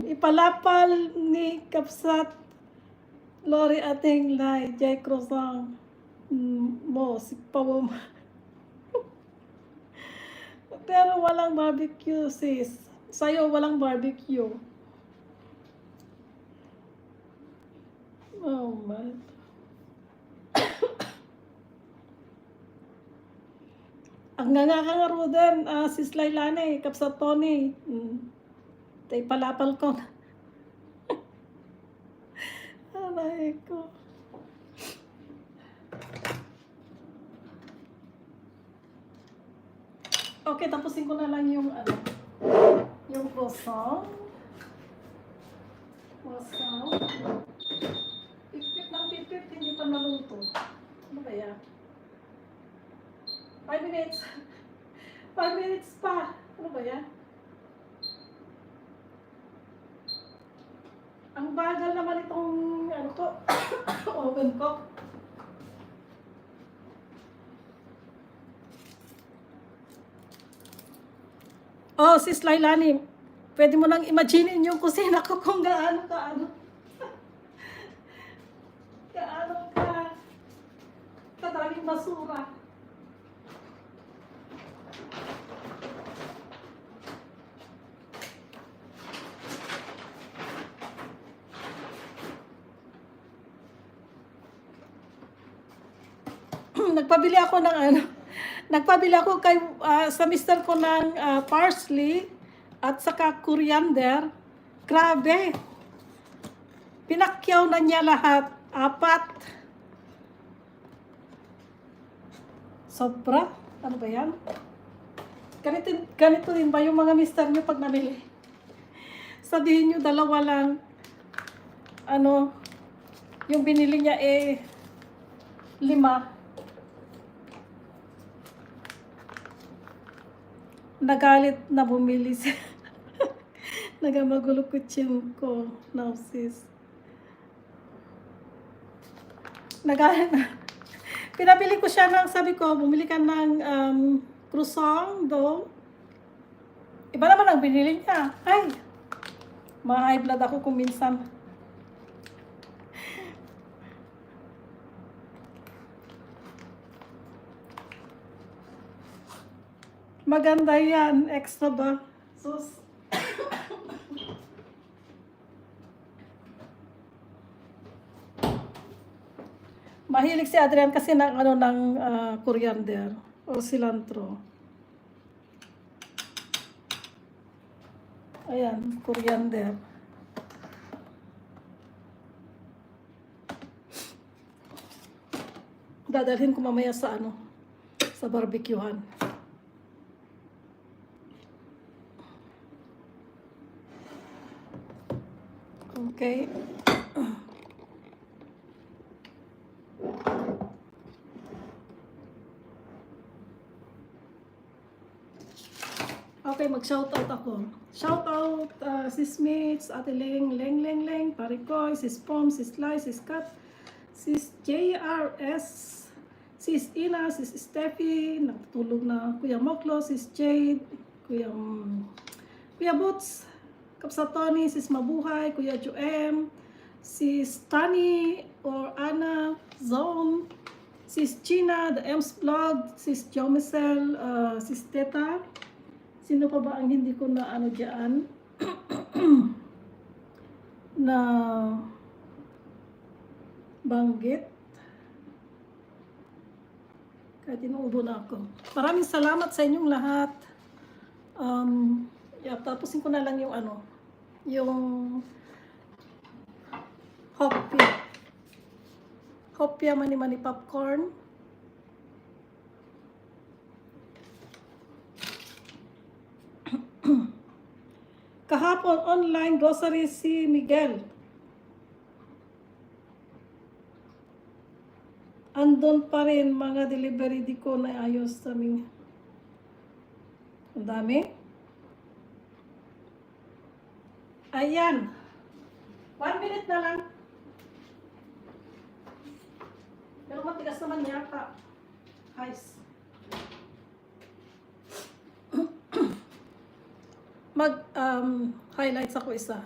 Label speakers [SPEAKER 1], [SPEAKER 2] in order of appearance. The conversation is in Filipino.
[SPEAKER 1] ipalapal ni Kapsat Lori ating lay, Jay Cruzang mo, si Pawom. Pero walang barbecue, sis. Sa'yo, walang barbecue. Oh, man. Ang nga ka nga Ruden, sis Lailane, Kapsat Tony. Tay palapal ko. Aray ko. Okay, tapusin ko na lang yung yung croissant. Pipit ng pipit, hindi pa naluto. Ano kaya? 5 minutes. 5 minutes pa. Ano ba yan? Ang bagal naman itong oven ko. Oh, sis Lailani, pwede mo nang imagine yung kusina ko kung gaano kadaming basura. Nagpabili ako kay sa mister ko ng parsley at saka coriander. Grabe. Pinakyaw na niya lahat. 4. Sobra. Ano ba yan? Ganito din ba yung mga mister nyo pag nabili? Sabihin nyo 2 lang. Yung binili niya 5. Nagalit na bumili siya. Nagamagulo ko ko. Now, sis. Nagalit na. Pinabili ko siya sabi ko, bumili ka ng croissant, dough. Iba naman ang binili niya. Ay, ma-high blood ako kung minsan. Maganda yan. Extra ba? Sus. Mahilig si Adrian kasi ng coriander o cilantro. Ayan, coriander. Dadalhin ko mamaya sa sa barbecuehan. Okay. Okay, mag-shoutout ako. Shoutout, sis Mates, Ate Leng, Parikoy, sis Pom, sis Lai, sis Kat, sis JRS, sis Ina, sis Steffi, natutulog na, Kuya Moklo, sis Jade, Kuya Boots, Kapsa Tony, sis Mabuhay, Kuya Joem, sis Tani or Ana, Zone, sis Gina, The Ems Vlog, sis Jomicel, sis Teta. Sino pa ba ang hindi ko na dyan? na banggit? Kahit inuubo na ako. Maraming salamat sa inyong lahat. Tapusin ko na lang yung yung Hopia Mani Popcorn. Kahapon online grocery si Miguel. Andon pa rin mga delivery di ko na ayos sa aming. Ang dami. Ayan. 1 minute na lang. Pero matigas naman yata. Ice. Mag-highlights ako isa.